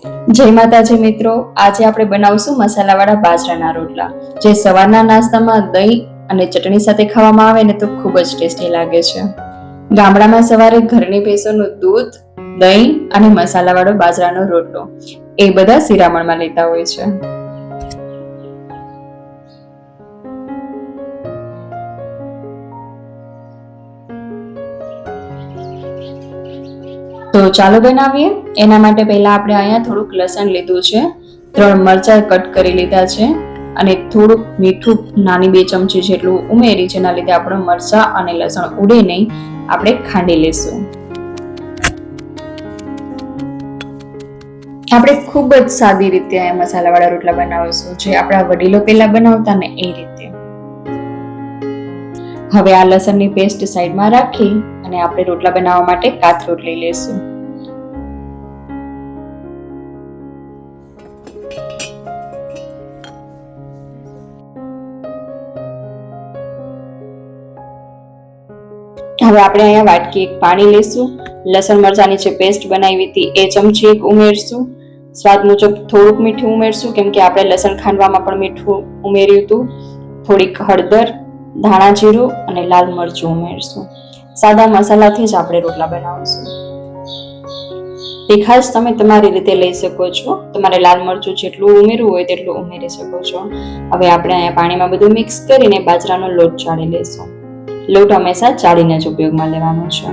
જય માતાજી મિત્રો, આજે આપણે બનાવશું મસાલાવાળા બાજરાના રોટલા, જે સવારના નાસ્તામાં દહીં અને ચટણી સાથે ખાવામાં આવે ને તો ખૂબ જ ટેસ્ટી લાગે છે. ગામડામાં સવારે ઘરની ભેંસોનું દૂધ, દહીં અને મસાલાવાળો બાજરાનો રોટલો એ બધા શિરામણમાં લેતા હોય છે. તો ચાલો બનાવીએ. એના માટે પહેલા આપણે અહીંયા થોડુંક લસણ લીધું છે, 3 મરચાં કટ કરી લીધા છે અને થોડુંક મીઠું નાની 2 ચમચી જેટલું ઉમેરી, જેના લીધે આપણો મરચાં અને લસણ ઉડે નહીં, આપણે ખાંડી લઈશું. આપણે ખૂબ જ સાદી રીતે આ મસાલાવાળા રોટલા બનાવીશું, જે આપણા વડીલો પહેલા બનાવતા ને એ રીતે. હવે આ લસણની પેસ્ટ સાઈડમાં રાખી અને આપણે રોટલા બનાવવા માટે કાથરોટ લઈ લઈશું. હવે આપણે અહીંયા વાટકી 1 પાણી લઈશું. લસણ મરચાંની જે પેસ્ટ બનાવી હતી એ ચમચી 1 ઉમેરશું. સ્વાદ મુજબ થોડુંક મીઠું ઉમેરશું, કેમ કે આપણે લસણ ખાંડવામાં પણ મીઠું ઉમેર્યું હતું. થોડીક હળદર, ધાણા જીરું અને લાલ મરચું ઉમેરશું. સાદા મસાલાથી જ આપણે રોટલા બનાવીશું. તીખાશ તમે તમારી રીતે લઈ શકો છો, તમારે લાલ મરચું જેટલું ઉમેરવું હોય તેટલું ઉમેરી શકો છો. હવે આપણે અહીંયા પાણીમાં બધું મિક્સ કરીને બાજરાનો લોટ ચાળી લઈશું. લોટ હંમેશા ચાળીને જ ઉપયોગમાં લેવાનો છે.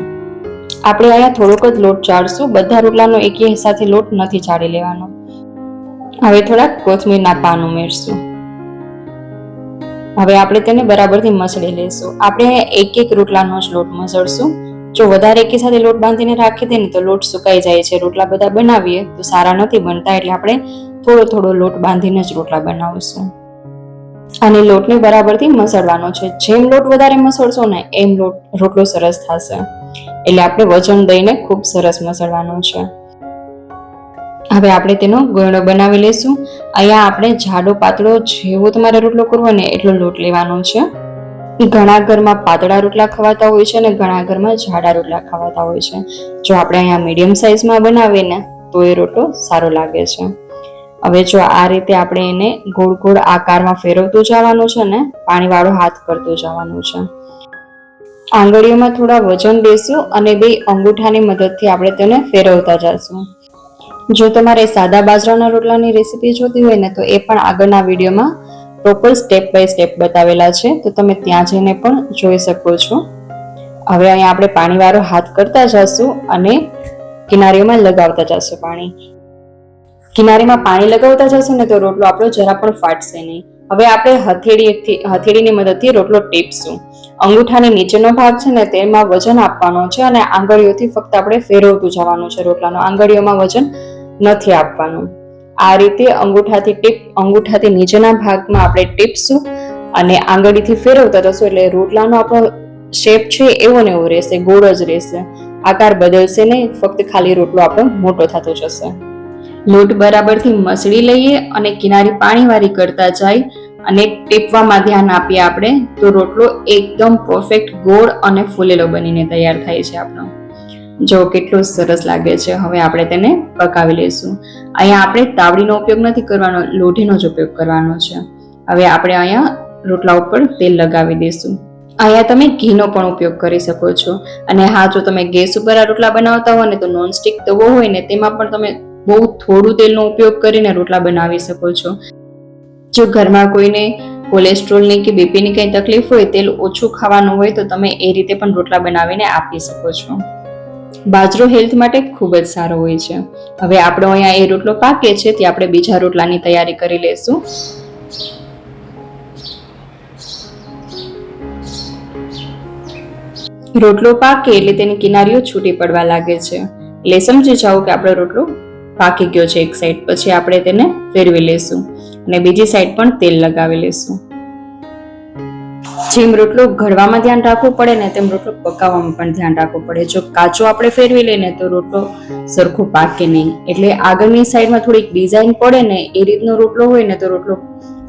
આપણે અહીંયા થોડોક જ લોટ ચાળશું, બધા રોટલાનો એકી સાથે લોટ નથી ચાળી લેવાનો. હવે થોડાક કોથમીરના પાન ઉમેરશું. હવે આપણે તેને બરાબરથી મસળી લઈશું. આપણે એક રોટલાનો જ લોટ મસળશું. જો વધારે એકી સાથે લોટ બાંધીને રાખી દે ને તો લોટ સુકાઈ જાય છે. રોટલા બધા બનાવીએ તો સારા નથી બનતા, એટલે આપણે થોડો થોડો લોટ બાંધીને જ રોટલા બનાવીશું. અને લોટને બરાબરથી મસળવાનો છે. જેમ લોટ વધારે મસળશો ને એમ રોટલો સરસ થશે. એટલે આપણે વજન દઈને ખૂબ સરસ મસળવાનો છે. હવે આપણે તેનો ગોળો બનાવી લઈશું. અહીંયા આપણે જાડો પાતળો જેવો તમારે રોટલો કરવો ને એટલો લોટ લેવાનો છે. ઘણા ઘરમાં પાતળા રોટલા ખવાતા હોય છે અને ઘણા ઘરમાં જાડા રોટલા ખવાતા હોય છે. જો આપણે અહીંયા મીડિયમ સાઈઝમાં બનાવીએ ને તો એ રોટલો સારો લાગે છે. હવે જો આ રીતે આપણે એને ગોળ ગોળ આકારમાં ફેરવતું જવાનું છે ને પાણીવાળો હાથ કરતું જવાનું છે. આંગળીઓમાં થોડા વજન દેશું અને 2 અંગૂઠાની મદદથી આપણે તેને ફેરવતા જઈશું. જો તમારે સાદા બાજરાના રોટલાની રેસીપી જોતી હોય ને તો એ પણ આગળના વિડીયોમાં પ્રોપર સ્ટેપ બાય સ્ટેપ બતાવેલા છે, તો તમે ત્યાં જઈને પણ જોઈ શકો છો. હવે અહીંયા આપણે પાણીવાળો હાથ કરતા જઈશું અને કિનારીઓમાં લગાવતા જઈશું પાણી. કિનારીમાં પાણી લગાવતા જશું ને તો રોટલો આપણો જરા પણ ફાટશે નહીં. હવે આપણે હથેળીની મદદથી રોટલો ટીપશું. અંગૂઠાની નીચેનો ભાગ છે ને તેમાં વજન આપવાનો છે અને આંગળીઓથી ફક્ત આપણે ફેરવતું જવાનું છે રોટલાનો. આંગળીઓમાં વજન નથી આપવાનું. આ રીતે અંગૂઠાથી નીચેના ભાગમાં આપણે ટીપશું અને આંગળીથી ફેરવતા જશું, એટલે રોટલાનો આપણો શેપ છે એવો ને એવો રહેશે, ગોળ જ રહેશે. આકાર બદલશે નહીં, ફક્ત ખાલી રોટલો આપણો મોટો થતો જશે. લોટ બરાબરથી મસળી લઈએ અને કિનારી પાણીવાળી કરતા જાય અને ટીપવામાં ધ્યાન આપીએ આપણે, તો રોટલો એકદમ પરફેક્ટ ગોળ અને ફૂલેલો બનીને તૈયાર થાય છે આપણો. જો કેટલું સરસ લાગે છે. હવે આપણે તેને પકાવી લઈશું. અહીંયા આપણે તાવડીનો ઉપયોગ નથી કરવાનો, લોઢીનો જ ઉપયોગ કરવાનો છે. હવે આપણે અહીંયા રોટલા ઉપર તેલ લગાવી દઈશું. અહીંયા તમે ઘીનો પણ ઉપયોગ કરી શકો છો. અને હા, જો તમે ગેસ ઉપર આ રોટલા બનાવતા હો ને તો નોનસ્ટિક તવો હોય ને તેમાં પણ તમે બહુ થોડું તેલનો ઉપયોગ કરીને રોટલા બનાવી શકો છો. જો ઘરમાં કોઈને કોલેસ્ટ્રોલની કે બીપીની કંઈ તકલીફ હોય, તેલ ઓછું ખાવાનું હોય, તો તમે એ રીતે પણ રોટલા બનાવીને આપી શકો છો. બાજરો હેલ્થ માટે ખૂબ જ સારો હોય છે. હવે આપણો અહીંયા એ રોટલો પાકે છે તે આપણે બીજા રોટલાની તૈયારી કરી લઈશું. રોટલો પાકે એટલે તેની કિનારીઓ છૂટી પડવા લાગે છે, એટલે સમજી જાઓ કે આપણો રોટલો પાકી ગયો છે એક સાઈડ. પછી આપણે તેને ફેરવી લઈશું અને બીજી સાઈડ પણ તેલ લગાવી લઈશું. જેમ રોટલો ઘડવામાં ધ્યાન રાખવું પડે ને તેમ રોટલો પકાવવામાં પણ ધ્યાન રાખવું પડે. જો કાચો આપણે ફેરવી લઈએ ને તો રોટલો સરખો પાકે નહીં. એટલે આગળની સાઈડમાં થોડીક ડિઝાઇન પડે ને એ રીતનો રોટલો હોય ને તો રોટલો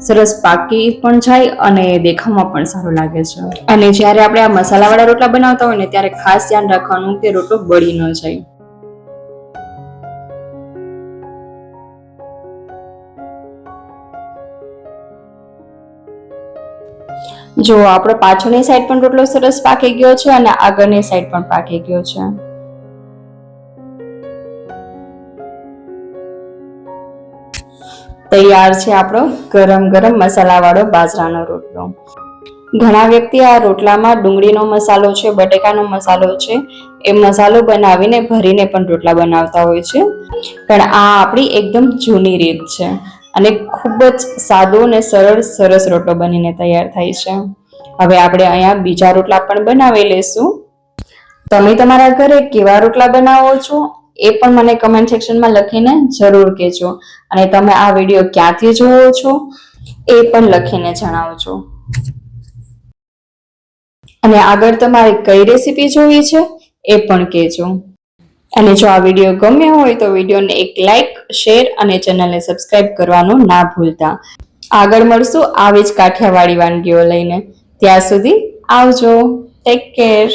સરસ પાકી પણ જાય અને દેખાવમાં પણ સારું લાગે છે. અને જ્યારે આપણે આ મસાલાવાળા રોટલા બનાવતા હોય ને ત્યારે ખાસ ધ્યાન રાખવાનું કે રોટલો બળી ન જાય. જો આપણો પાછળની સાઈડ પણ રોટલો સરસ પાકી ગયો છે અને આગળની સાઈડ પણ પાકી ગયો છે. તૈયાર છે આપણો ગરમ ગરમ મસાલાવાળો બાજરાનો રોટલો. ઘણા વ્યક્તિ આ રોટલામાં ડુંગળીનો મસાલો છે, બટેકાનો મસાલો છે, એ મસાલો બનાવીને ભરીને પણ રોટલા બનાવતા હોય છે. પણ આ આપણી એકદમ જૂની રીત છે અને ખૂબ જ સાદો અને સરળ સરસ રોટલો બનીને તૈયાર થાય છે. હવે આપણે અહીંયા બીજા રોટલા પણ બનાવી લઈશું. તમે તમારા ઘરે કેવા રોટલા બનાવો છો એ પણ મને કમેન્ટ સેક્શનમાં લખીને જરૂર કહેજો. અને તમે આ વિડીયો ક્યાંથી જોવો છો એ પણ લખીને જણાવજો. અને આગળ તમારે કઈ રેસીપી જોવી છે એ પણ કહેજો. અને જો આ વિડીયો ગમ્યો હોય તો વિડીયોને એક લાઈક, શેર અને ચેનલને સબસ્ક્રાઇબ કરવાનું ના ભૂલતા. આગળ મળશું આવી જ કાઠિયાવાડી વાનગીઓ લઈને. ત્યાં સુધી આવજો. Take care.